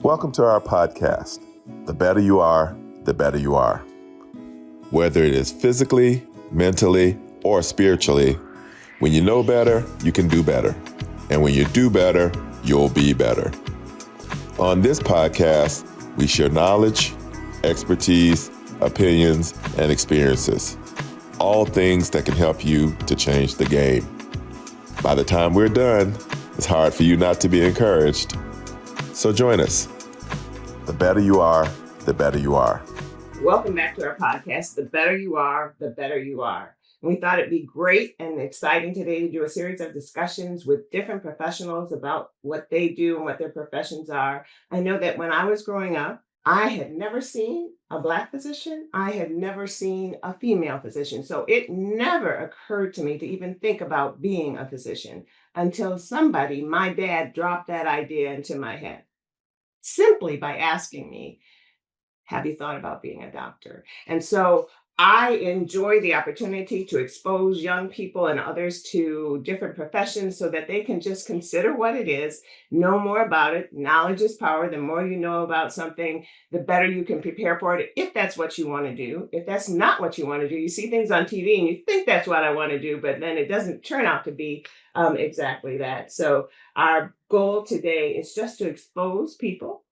Welcome to our podcast, The Better You Are, The Better You Are. Whether it is physically, mentally, or spiritually, when you know better, you can do better. And when you do better, you'll be better. On this podcast, we share knowledge, expertise, opinions, and experiences. All things that can help you to change the game. By the time we're done, it's hard for you not to be encouraged. So join us. The better you are, the better you are. Welcome back to our podcast, The Better You Are, The Better You Are. We thought it'd be great and exciting today to do a series of discussions with different professionals about what they do and what their professions are. I know that when I was growing up, I had never seen a Black physician. I had never seen a female physician. So it never occurred to me to even think about being a physician until somebody, my dad, dropped that idea into my head simply by asking me, have you thought about being a doctor? And so I enjoy the opportunity to expose young people and others to different professions so that they can just consider what it is, know more about it. Knowledge is power. The more you know about something, the better you can prepare for it, if that's what you want to do. If that's not what you want to do, you see things on TV and you think that's what I want to do, but then it doesn't turn out to be exactly that. So our goal today is just to expose people,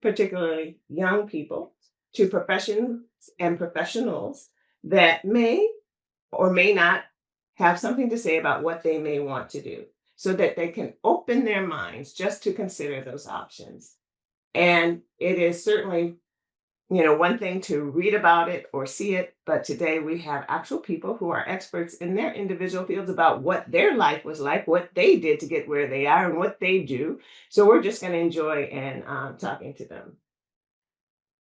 particularly young people, to professions and professionals that may or may not have something to say about what they may want to do so that they can open their minds just to consider those options. And it is certainly, one thing to read about it or see it, but today we have actual people who are experts in their individual fields about what their life was like, what they did to get where they are, and what they do. So we're just going to enjoy and talking to them.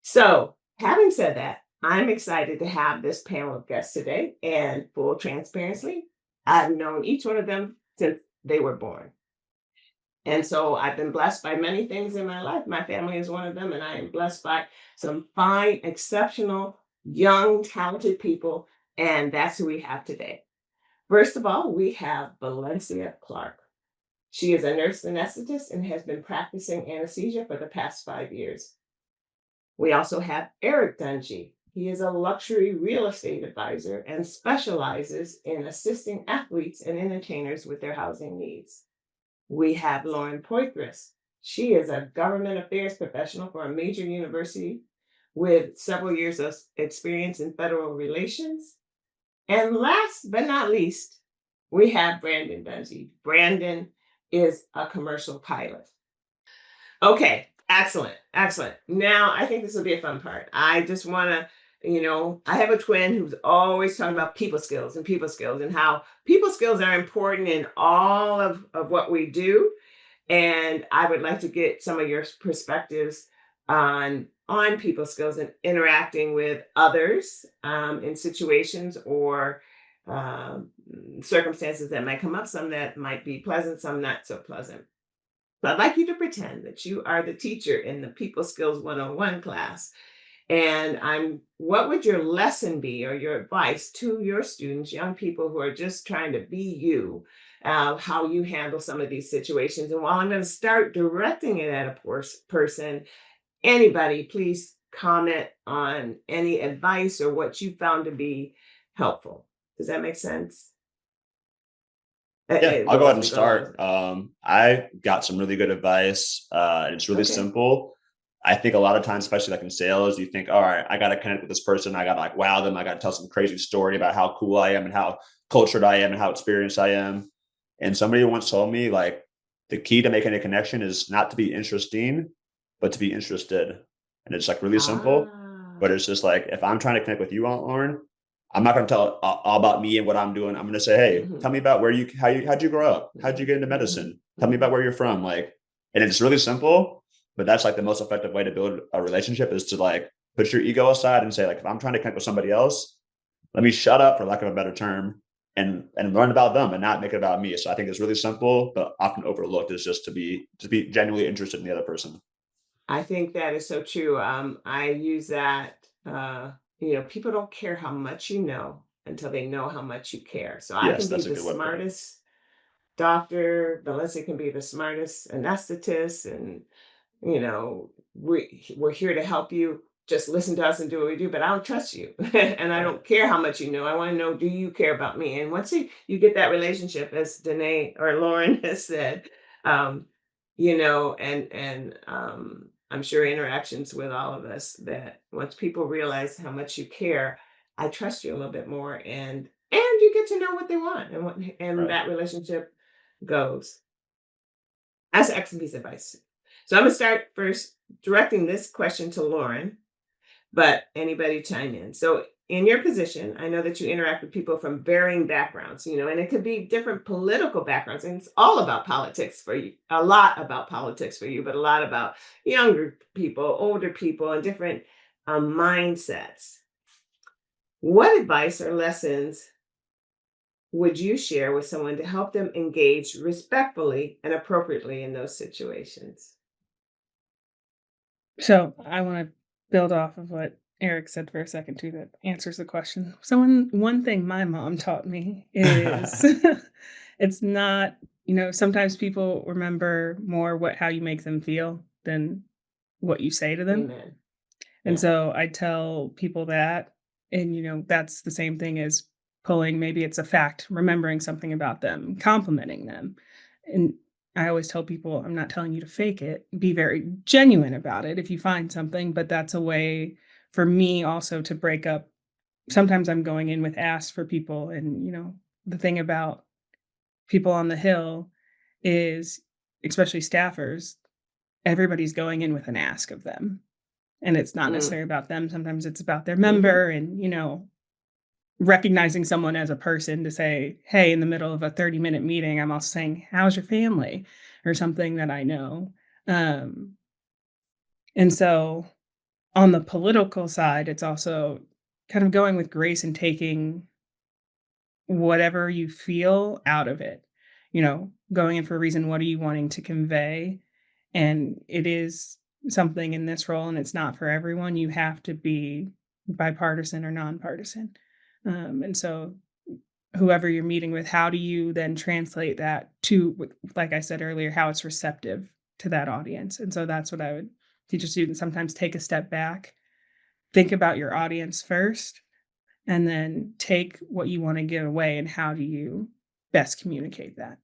So, having said that, I'm excited to have this panel of guests today. And full transparency, I've known each one of them since they were born. And so I've been blessed by many things in my life. My family is one of them, and I am blessed by some fine, exceptional, young, talented people. And that's who we have today. First of all, we have Valencia Clark. She is a nurse anesthetist and has been practicing anesthesia for the past 5 years. We also have Branden Dungy. He is a luxury real estate advisor and specializes in assisting athletes and entertainers with their housing needs. We have Dungy Poythress. She is a government affairs professional for a major university with several years of experience in federal relations. And last but not least, we have Branden Dungy. Branden is a commercial pilot. Okay, excellent, excellent. Now, I think this will be a fun part. I just want to, I have a twin who's always talking about people skills and how people skills are important in all of what we do. And I would like to get some of your perspectives on people skills and interacting with others in situations or circumstances that might come up, some that might be pleasant, some not so pleasant. So I'd like you to pretend that you are the teacher in the People Skills 101 class. And what would your lesson be or your advice to your students, young people who are just trying to be you, how you handle some of these situations? And while I'm going to start directing it at a person, anybody, please comment on any advice or what you found to be helpful. Does that make sense? Yeah, I'll go ahead and start. I got some really good advice, and it's really simple. I think a lot of times, especially like in sales, you think, all right, I got to connect with this person. I got to like wow them. I got to tell some crazy story about how cool I am and how cultured I am and how experienced I am. And somebody once told me like the key to making a connection is not to be interesting, but to be interested. And it's like really simple, but it's just like, if I'm trying to connect with you, Lauren, I'm not going to tell all about me and what I'm doing. I'm going to say, hey, tell me about how'd you grow up? How'd you get into medicine? Tell me about where you're from. And it's really simple, but that's like the most effective way to build a relationship is to like put your ego aside and say, like, if I'm trying to connect with somebody else, let me shut up, for lack of a better term, and learn about them and not make it about me. So I think it's really simple, but often overlooked is just to be genuinely interested in the other person. I think that is so true. I use that, people don't care how much you know until they know how much you care. So I can be the smartest doctor, Valencia can be the smartest anesthetist and we're here to help you. Just listen to us and do what we do, but I don't trust you. And I Right. don't care how much you know. I want to know, do you care about me? And once you get that relationship, as Danae or Lauren has said, um, and I'm sure interactions with all of us, that once people realize how much you care, I trust you a little bit more, and you get to know what they want, and Right. that relationship goes. That's an excellent piece of advice. So I'm gonna start first directing this question to Lauren, but anybody chime in. So in your position, I know that you interact with people from varying backgrounds, and it could be different political backgrounds, and it's all about politics for you, a lot about politics for you, but a lot about younger people, older people, and different mindsets. What advice or lessons would you share with someone to help them engage respectfully and appropriately in those situations? So I want to build off of what Eric said for a second too, that answers the question. So one thing my mom taught me is it's not, sometimes people remember more how you make them feel than what you say to them. Amen. And Yeah. so I tell people that, and that's the same thing as pulling, maybe it's a fact, remembering something about them, complimenting them. And I always tell people, I'm not telling you to fake it, be very genuine about it if you find something, but that's a way for me also to break up. Sometimes I'm going in with asks for people, and the thing about people on the hill is, especially staffers, everybody's going in with an ask of them, and it's not Mm. necessarily about them. Sometimes it's about their Hmm. member, and, recognizing someone as a person to say, "Hey," in the middle of a 30-minute meeting, I'm also saying, "How's your family?" or something that I know. Um, and so on the political side, it's also kind of going with grace and taking whatever you feel out of it. Going in for a reason, what are you wanting to convey? And it is something in this role, and it's not for everyone. You have to be bipartisan or nonpartisan. And so, whoever you're meeting with, how do you then translate that to, like I said earlier, how it's receptive to that audience? And so, that's what I would teach a student. Sometimes take a step back, think about your audience first, and then take what you want to give away, and how do you best communicate that?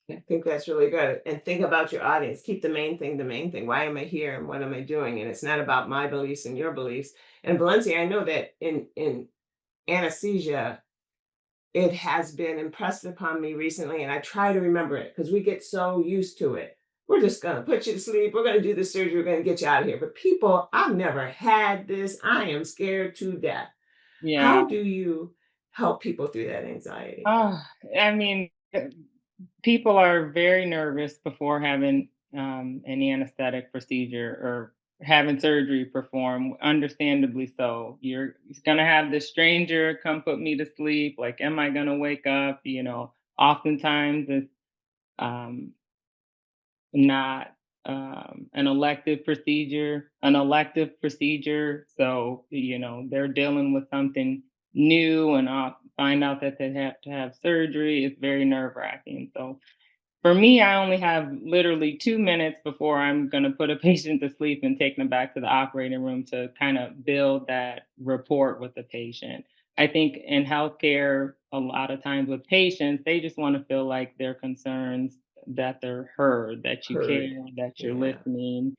I think that's really good. And think about your audience. Keep the main thing the main thing. Why am I here and what am I doing? And it's not about my beliefs and your beliefs. And Valencia, I know that in anesthesia, it has been impressed upon me recently, and I try to remember it because we get so used to it. We're just gonna put you to sleep. We're gonna do the surgery. We're gonna get you out of here. But people, I've never had this. I am scared to death. Yeah. How do you help people through that anxiety? Oh, I mean, people are very nervous before having any anesthetic procedure or having surgery performed, understandably so. You're going to have this stranger come put me to sleep. Like, am I going to wake up? Oftentimes it's um, not an elective procedure. So, they're dealing with something new and find out that they have to have surgery. It's very nerve wracking. So, for me, I only have literally 2 minutes before I'm going to put a patient to sleep and take them back to the operating room to kind of build that rapport with the patient. I think in healthcare, a lot of times with patients, they just want to feel like their concerns, that they're heard, that you care, Heard. that you're Yeah. listening.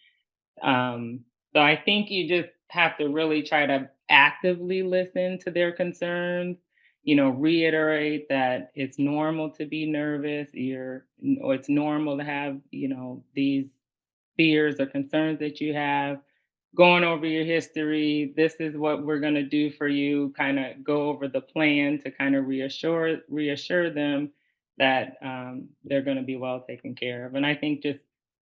Um, so I think you just have to really try to actively listen to their concerns, reiterate that it's normal to be nervous, or it's normal to have, these fears or concerns that you have, going over your history. This is what we're going to do for you, kind of go over the plan to kind of reassure them that they're going to be well taken care of. And I think just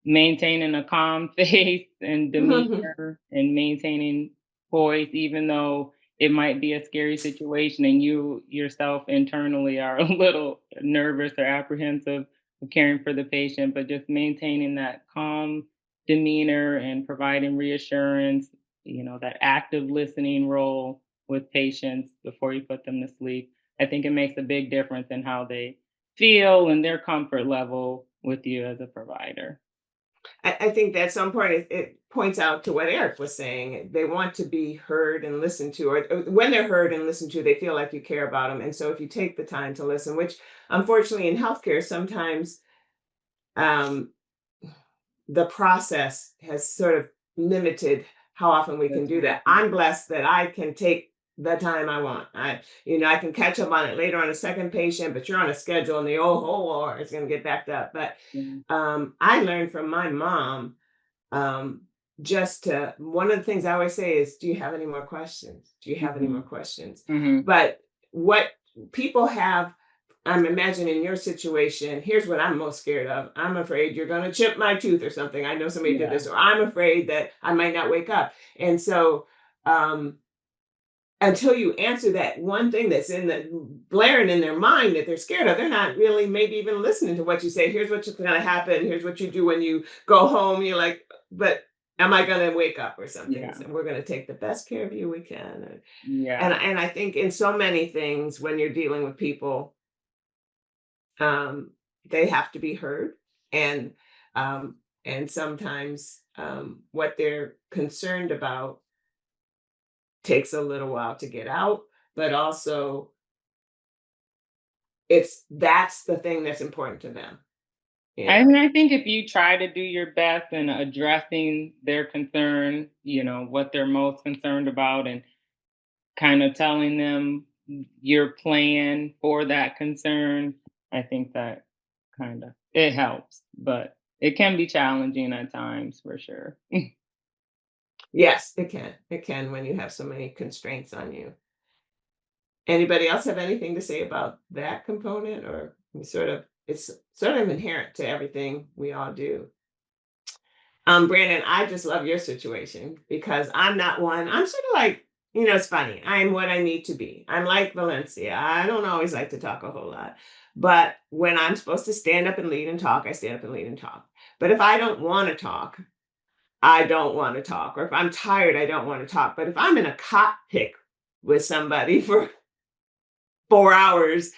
maintaining a calm face and demeanor and maintaining poise, even though it might be a scary situation and you yourself internally are a little nervous or apprehensive of caring for the patient, but just maintaining that calm demeanor and providing reassurance, that active listening role with patients before you put them to sleep. I think it makes a big difference in how they feel and their comfort level with you as a provider. I think that's so important. It points out to what Eric was saying. They want to be heard and listened to, or when they're heard and listened to, they feel like you care about them. And so if you take the time to listen, which unfortunately in healthcare, sometimes um, the process has sort of limited how often we can That's do very that. true. I'm blessed that I can take the time I want. I can catch up on it later on a second patient, but you're on a schedule and the whole war is going to get backed up. But Mm, I learned from my mom, um, just to, one of the things I always say is, do you have any more questions? Do you have any more mhm, questions? mhm. But what people have, I'm imagining your situation. Here's what I'm most scared of. I'm afraid you're going to chip my tooth or something. I know somebody did Yeah. this, or I'm afraid that I might not wake up. And so, um, until you answer that one thing that's in the blaring in their mind that they're scared of, they're not really maybe even listening to what you say. Here's what's going to happen. Here's what you do when you go home. You're like, but am I going to wake up or something? Yeah. So we're going to take the best care of you we can. Yeah. And I think in so many things when you're dealing with people, um, they have to be heard, and sometimes what they're concerned about takes a little while to get out, but also that's the thing that's important to them, you I know. mean, I think if you try to do your best in addressing their concern, what they're most concerned about, and kind of telling them your plan for that concern, I think that kind of it helps, but it can be challenging at times for sure. Yes, it can. It can when you have so many constraints on you. Anybody else have anything to say about that component, or it's sort of inherent to everything we all do? Brandon, I just love your situation because I'm not one. I'm sort of like, it's funny. I'm what I need to be. I'm like Valencia. I don't always like to talk a whole lot. But when I'm supposed to stand up and lead and talk, I stand up and lead and talk. But if I don't want to talk, I don't want to talk. Or if I'm tired, I don't want to talk. But if I'm in a cockpit with somebody for 4 hours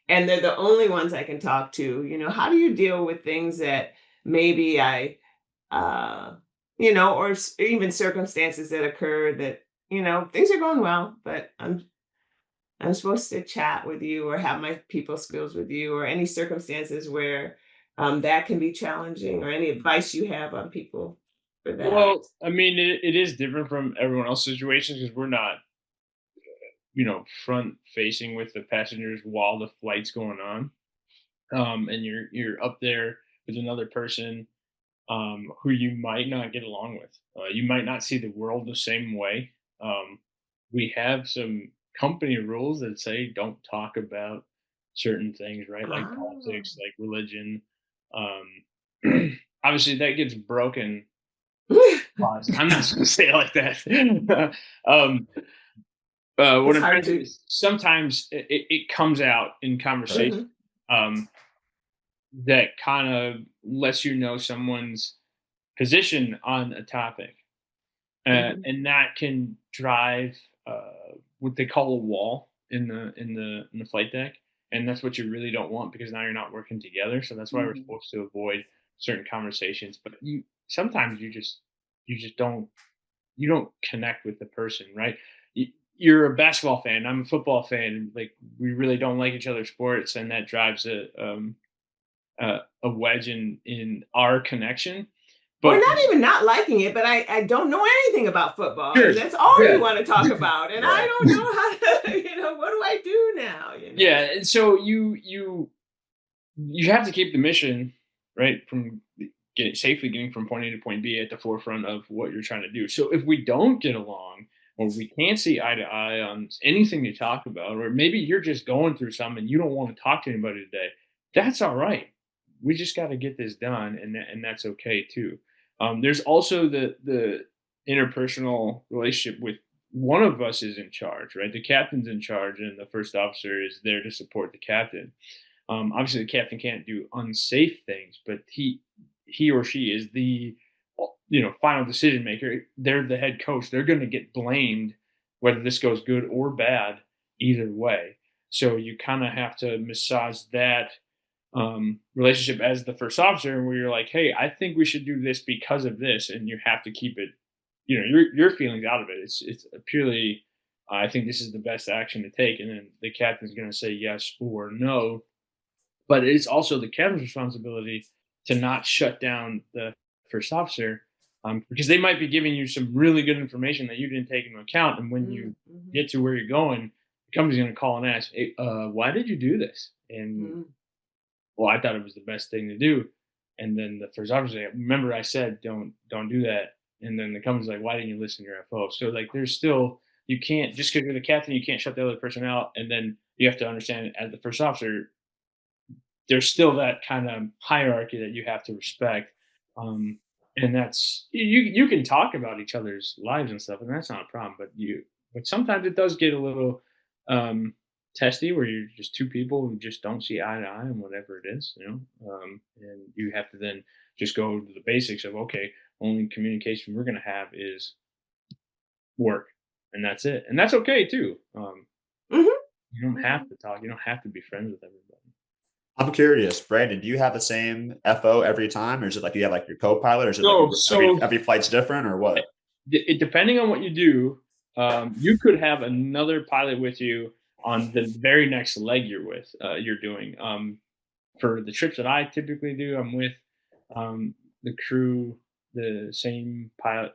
and they're the only ones I can talk to, how do you deal with things that maybe uh, or even circumstances that occur that, things are going well, but I'm supposed to chat with you or have my people skills with you, or any circumstances where that can be challenging, or any advice you have on people for that. Well, I mean, it is different from everyone else's situation because we're not, front facing with the passengers while the flight's going on. And you're up there with another person who you might not get along with. You might not see the world the same way. Um, we have some company rules that say don't talk about certain things, right? Like Ah. politics, like religion. Um, obviously, that gets broken. Pause. I'm not going to say it like that. um, what It's I'm hard trying to say to. is sometimes it comes out in conversation Mhm. um, that kind of lets you know someone's position on a topic, Mhm. and that can drive what they call a wall in the flight deck, and that's what you really don't want because now you're not working together. So that's why we're Mhm. supposed to avoid certain conversations. But you sometimes you just don't connect with the person, right? You're a basketball fan. I'm a football fan. Like we really don't like each other's sports, and that drives a wedge in our connection. Or But not even not liking it, but I don't know anything about football, sure, and that's all you yeah, want to talk about, and I Right. don't know how to, what do I do now? yeah. And so you have to keep the mission right from getting from point A to point B at the forefront of what you're trying to do. So if we don't get along or we can't see eye to eye on anything to talk about, or maybe you're just going through something and you don't want to talk to anybody today, that's all right. We just got to get this done, and that's okay too. There's also the interpersonal relationship with one of us is in charge, right? The captain's in charge, and the first officer is there to support the captain. Obviously, the captain can't do unsafe things, but he or she is the final decision maker. They're the head coach. They're going to get blamed whether this goes good or bad, either way. So you kind of have to massage that relationship as the first officer, where you're like, hey, I think we should do this because of this, and you have to keep it, your feelings out of it. It's purely, I think this is the best action to take, and then the captain's going to say yes or no. But it's also the captain's responsibility to not shut down the first officer, because they might be giving you some really good information that you didn't take into account. And when you get to where you're going, the company's going to call and ask, hey, why did you do this? And well, I thought it was the best thing to do. And then the first officer, say, remember I said don't do that. And then the company's like, why didn't you listen to your FO? So like, there's still, you can't, just because you're the captain, you can't shut the other person out. And then you have to understand, as the first officer, there's still that kind of hierarchy that you have to respect. And that's, you can talk about each other's lives and stuff, and that's not a problem. But sometimes it does get a little testy, where you're just two people who just don't see eye to eye on whatever it is, and you have to then just go to the basics of, okay, only communication we're going to have is work, and that's it, and that's okay too. You don't have to talk, you don't have to be friends with everybody. I'm curious, Brandon, do you have the same FO every time, or is it like you have like your co-pilot, or is it like No, so every flight's different, or what? Depending on what you do, you could have another pilot with you on the very next leg you're doing. For the trips that I typically do, I'm with the crew, the same pilot,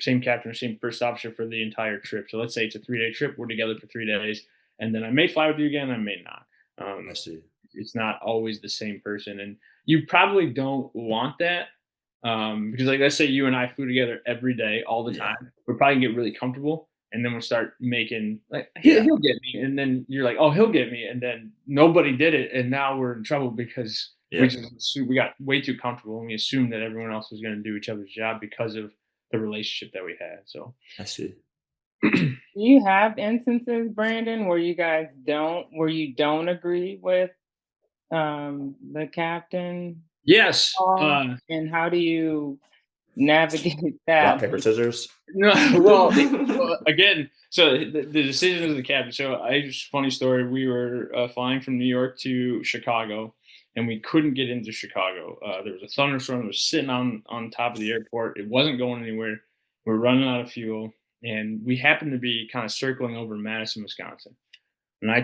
same captain or same first officer for the entire trip. So let's say it's a 3-day trip, we're together for 3 days, and then I may fly with you again, I may not. I see. It's not always the same person, and you probably don't want that, because like, let's say you and I flew together every day all the time, we're probably gonna get really comfortable, and then we'll start making like, he'll get me, and then you're like, oh, he'll get me, and then nobody did it, and now we're in trouble because we got way too comfortable, and we assumed that everyone else was going to do each other's job because of the relationship that we had. So I see. Do you have instances, Brandon, where you don't agree with the captain? yes, And how do you navigate Rock, that? paper, scissors. no, well, again, so the decision of the captain. So funny story. We were flying from New York to Chicago, and we couldn't get into Chicago. There was a thunderstorm that was sitting on top of the airport. It wasn't going anywhere. We're running out of fuel, and we happened to be kind of circling over Madison, Wisconsin. And I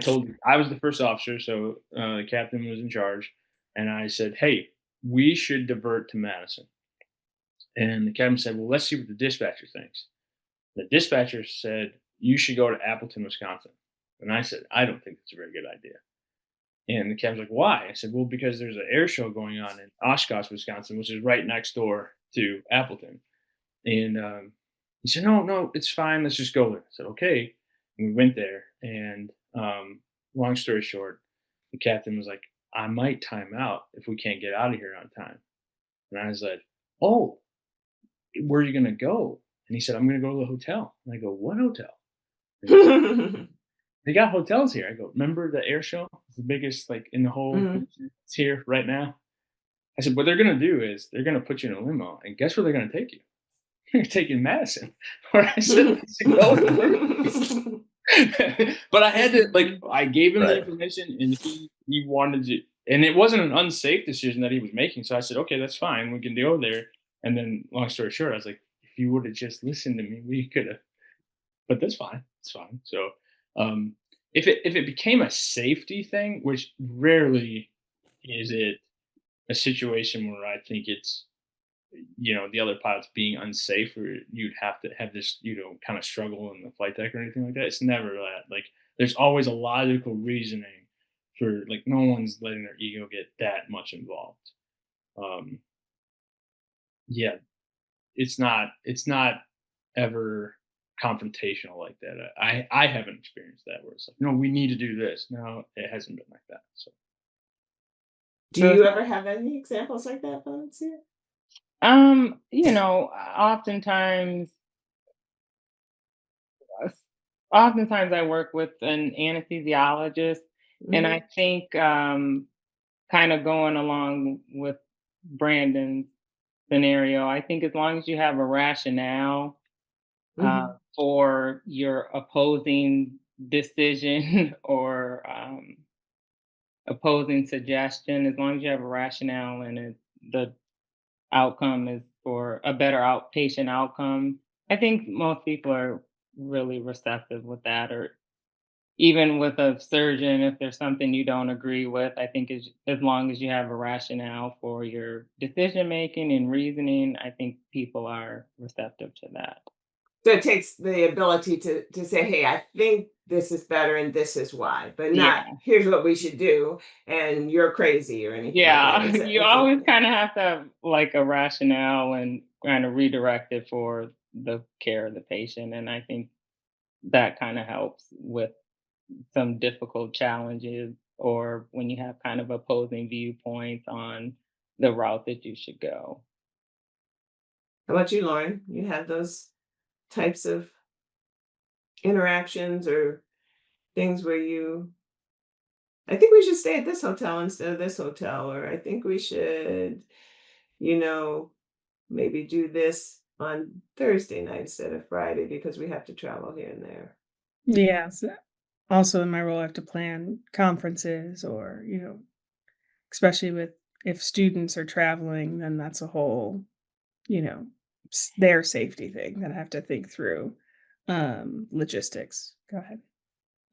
was the first officer, so the captain was in charge, and I said, "Hey, we should divert to Madison." And the captain said, "Well, let's see what the dispatcher thinks." The dispatcher said, "You should go to Appleton, Wisconsin." And I said, "I don't think that's a very good idea." And the captain's like, "Why?" I said, "Well, because there's an air show going on in Oshkosh, Wisconsin, which is right next door to Appleton." And he said, "No, it's fine. Let's just go there." I said, "Okay." And we went there. And long story short, the captain was like, "I might time out if we can't get out of here on time." And I was like, "Oh, where are you going to go?" And he said, "I'm going to go to the hotel." And I go, "What hotel?" They got hotels here. I go, "Remember the air show? It's the biggest like in the whole, it's here right now." I said, "What they're going to do is they're going to put you in a limo, and guess where they're going to take you? They're going to take you to Madison." Where I said, "Go." But I had to, like, I gave him the information, and he wanted to, and it wasn't an unsafe decision that he was making. So I said, "Okay, that's fine. We can go there." And then, long story short, I was like, "If you would have just listened to me, we could have." But that's fine. It's fine. So, if it became a safety thing, which rarely is it a situation where I think it's, the other pilots being unsafe, or you'd have to have this, kind of struggle in the flight deck or anything like that. It's never that. Like, there's always a logical reasoning for, like, no one's letting their ego get that much involved. Yeah, it's not ever confrontational like that. I haven't experienced that where it's like, "No, we need to do this." No, it hasn't been like that. So Do you ever have any examples like that, Valencia? Oftentimes oftentimes I work with an anesthesiologist, and I think kind of going along with Brandon's scenario, I think as long as you have a rationale for your opposing decision or opposing suggestion, as long as you have a rationale and the outcome is for a better outpatient outcome, I think most people are really receptive with that. Or even with a surgeon, if there's something you don't agree with, I think as long as you have a rationale for your decision making and reasoning, I think people are receptive to that. So it takes the ability to say, hey, I think this is better and this is why, but not Yeah. here's what we should do and you're crazy or anything like that. Yeah. It's You it's a always kind of have to have like a rationale and kind of redirect it for the care of the patient. And I think that kind of helps with some difficult challenges or when you have kind of opposing viewpoints on the route that you should go. How about you, Lauren? You have those types of interactions or things where I think we should stay at this hotel instead of this hotel, or I think we should, you know, maybe do this on Thursday night instead of Friday because we have to travel here and there. Yeah. So also in my role, I have to plan conferences or, especially with if students are traveling, then that's a whole, their safety thing that I have to think through. Logistics. Go ahead.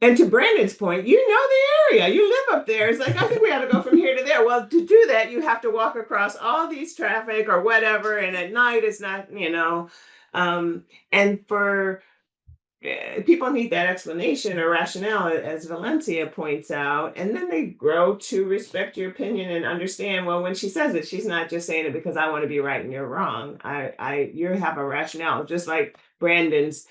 And to Brandon's point, you know the area. You live up there. It's like, I think we ought to go from here to there. Well, to do that, you have to walk across all these traffic or whatever. And at night, it's not. And for people need that explanation or rationale, as Valencia points out. And then they grow to respect your opinion and understand, well, when she says it, she's not just saying it because I want to be right and you're wrong. You have a rationale, just like Brandon's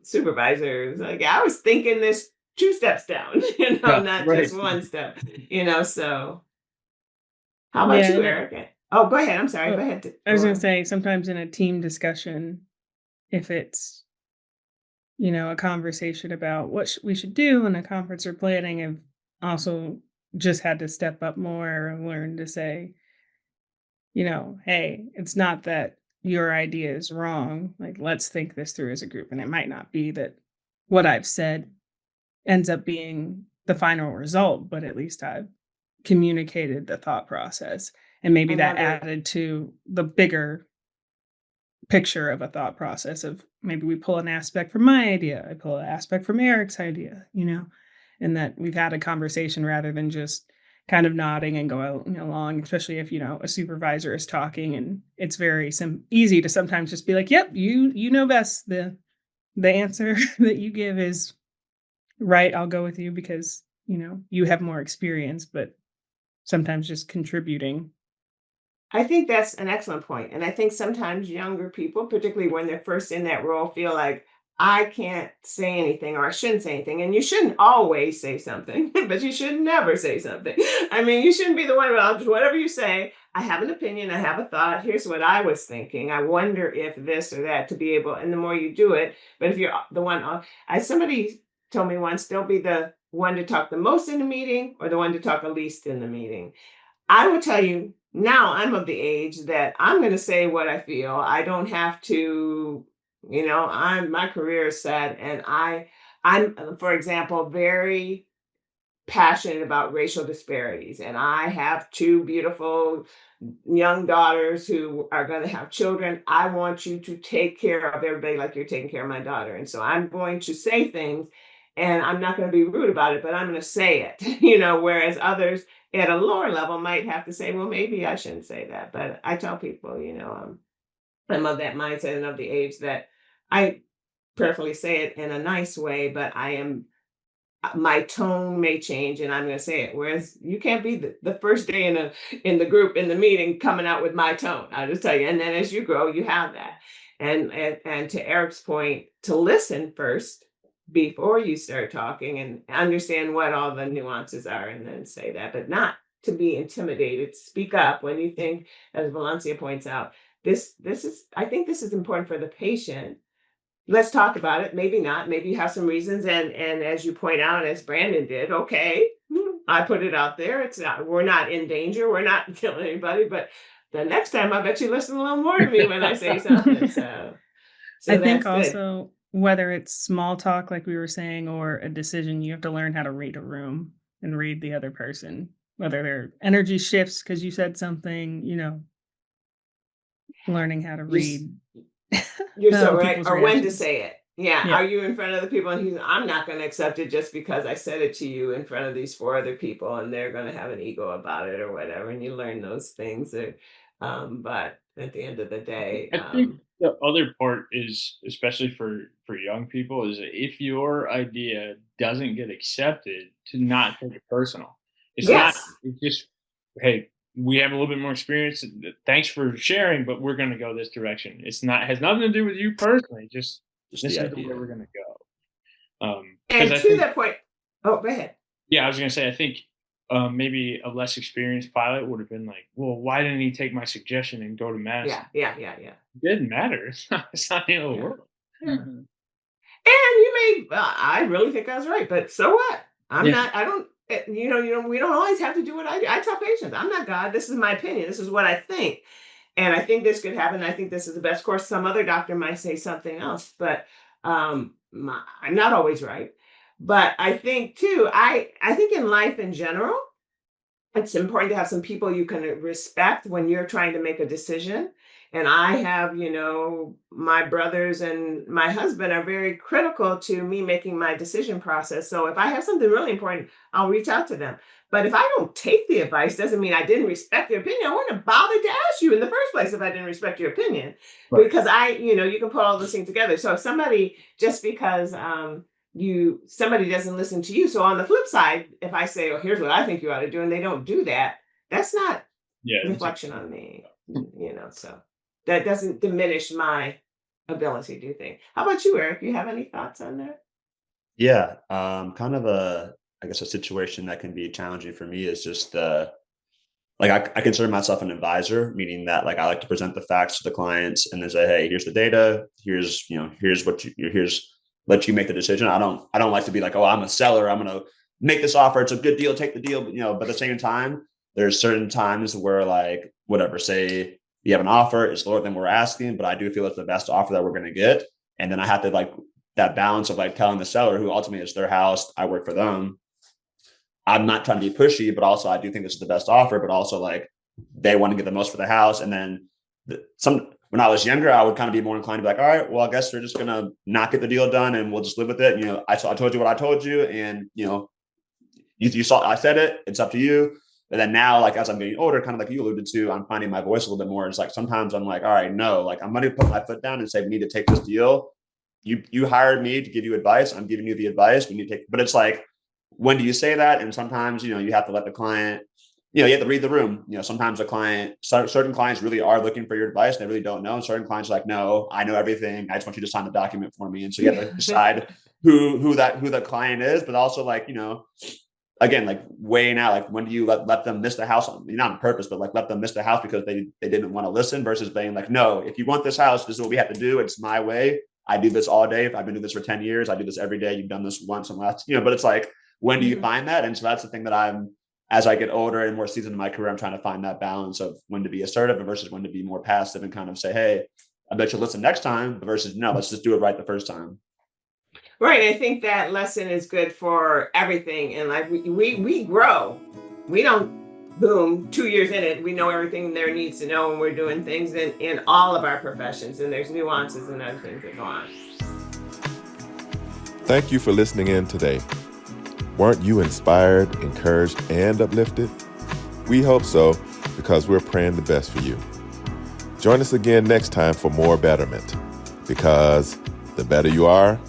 supervisors. Like, I was thinking this two steps down, Yeah, not right. just one step, so how about Yeah. you, And Eric? Oh, go ahead. I'm sorry. Go oh, ahead, I was going to Lauren. say sometimes in a team discussion, if it's, a conversation about what we should do in a conference or planning, I've also just had to step up more and learn to say, hey, it's not that your idea is wrong. Like, let's think this through as a group. And it might not be that what I've said ends up being the final result, but at least I've communicated the thought process. And I maybe that love it. added to the bigger picture of a thought process of maybe we pull an aspect from my idea, I pull an aspect from Eric's idea, and that we've had a conversation rather than just kind of nodding and going along, especially if, a supervisor is talking and it's very easy to sometimes just be like, yep, you know best. The answer that you give is right. I'll go with you because, you have more experience, but sometimes just contributing. I think that's an excellent point. And I think sometimes younger people, particularly when they're first in that role, feel like I can't say anything or I shouldn't say anything. And you shouldn't always say something, but you should never say something. I mean, you shouldn't be the one about whatever you say. I have an opinion. I have a thought. Here's what I was thinking. I wonder if this or that to be able, and the more you do it, but if you're the one, somebody told me once, don't be the one to talk the most in the meeting or the one to talk the least in the meeting. I will tell you now I'm of the age that I'm going to say what I feel. I don't have to, my career is set and I'm, for example, very passionate about racial disparities. And I have two beautiful young daughters who are going to have children. I want you to take care of everybody like you're taking care of my daughter. And so I'm going to say things and I'm not going to be rude about it, but I'm going to say it, whereas others at a lower level might have to say, well, maybe I shouldn't say that. But I tell people, I'm of that mindset and of the age that I prayerfully say it in a nice way, but my tone may change and I'm going to say it. Whereas you can't be the first day in the group in the meeting coming out with my tone. I'll just tell you. And then as you grow, you have that. And to Eric's point, to listen first before you start talking and understand what all the nuances are and then say that, but not to be intimidated. Speak up when you think, as Valencia points out, this is I think this is important for the patient. Let's talk about it. Maybe not. Maybe you have some reasons. And as you point out, as Branden did, okay, I put it out there. It's not, we're not in danger. We're not killing anybody. But the next time, I bet you listen a little more to me when I say something. I So think that's good. also whether it's small talk, like we were saying, or a decision, you have to learn how to read a room. and read the other person, whether their energy shifts because you said something, learning how to read You're so right. people's Or when to reactions. say it. Yeah. Yeah. Are you in front of the people and I'm not going to accept it just because I said it to you in front of these 4 other people and they're going to have an ego about it or whatever. And you learn those things. But at the end of the day, I think the other part is, especially for young people, is that if your idea doesn't get accepted, to not take it personal. It's not. yes. It's just, hey, we have a little bit more experience. Thanks for sharing, but we're going to go this direction. It's not has nothing to do with you personally. Just Just this the is the way idea. we're going to go. And Because I to think, that point, oh, go ahead. yeah, I was going to say, I think maybe a less experienced pilot would have been like, well, why didn't he take my suggestion and go to Madison? Yeah. It didn't matter. It's not the end of the Yeah. world. Mhm. And you may, I really think I was right, but so what? Yeah. I don't, we don't always have to do what I do. I tell patients, I'm not God. This is my opinion. This is what I think. And I think this could happen. I think this is the best course. Some other doctor might say something else, but I'm not always right. But I think too, I think in life in general, it's important to have some people you can respect when you're trying to make a decision. And I have, my brothers and my husband are very critical to me making my decision process. So if I have something really important, I'll reach out to them. But if I don't take the advice, doesn't mean I didn't respect your opinion. I wouldn't have bothered to ask you in the first place if I didn't respect your opinion. Right. Because you can put all those things together. So if somebody, just because somebody doesn't listen to you. So on the flip side, if I say, oh, here's what I think you ought to do, and they don't do that, that's not reflection on me, so that doesn't diminish my ability, do you think? How about you, Eric? You have any thoughts on that? Yeah. Kind of I guess a situation that can be challenging for me is just like I consider myself an advisor, meaning that like I like to present the facts to the clients and then say, hey, here's the data, here's what here's let you make the decision. I don't like to be like, oh, I'm a seller, I'm gonna make this offer, it's a good deal, take the deal. But at the same time, there's certain times where like whatever, say you have an offer, it's lower than we're asking, but I do feel it's the best offer that we're gonna get. And then I have to like that balance of like telling the seller, who ultimately is their house, I work for them, I'm not trying to be pushy, but also I do think this is the best offer, but also like they want to get the most for the house. And then when I was younger, I would kind of be more inclined to be like, all right, well, I guess we're just going to not get the deal done and we'll just live with it. I told you what I told you and, you saw, I said it, it's up to you. But then now, like, as I'm getting older, kind of like you alluded to, I'm finding my voice a little bit more. It's like, sometimes I'm like, all right, no, like I'm going to put my foot down and say, we need to take this deal. You hired me to give you advice. I'm giving you the advice. We need to take, but it's like, when do you say that? And sometimes, you have to let the client, you have to read the room. Sometimes certain clients really are looking for your advice. They really don't know. And certain clients are like, no, I know everything. I just want you to sign the document for me. And so you have to decide who the client is, but also like, again, like weighing out, like when do you let them miss the house, not on purpose, but like let them miss the house because they didn't want to listen, versus being like, no, if you want this house, this is what we have to do. It's my way. I do this all day. If I've been doing this for 10 years, I do this every day. You've done this once and last, but it's like, when do you find that? And so that's the thing that as I get older and more seasoned in my career, I'm trying to find that balance of when to be assertive versus when to be more passive and kind of say, hey, I bet you'll listen next time versus no, let's just do it right the first time. Right. I think that lesson is good for everything. And like we grow. We don't boom, 2 years in it, we know everything there needs to know, and we're doing things in all of our professions, and there's nuances and other things that go on. Thank you for listening in today. Weren't you inspired, encouraged, and uplifted? We hope so, because we're praying the best for you. Join us again next time for more betterment, because the better you are,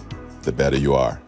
the better you are.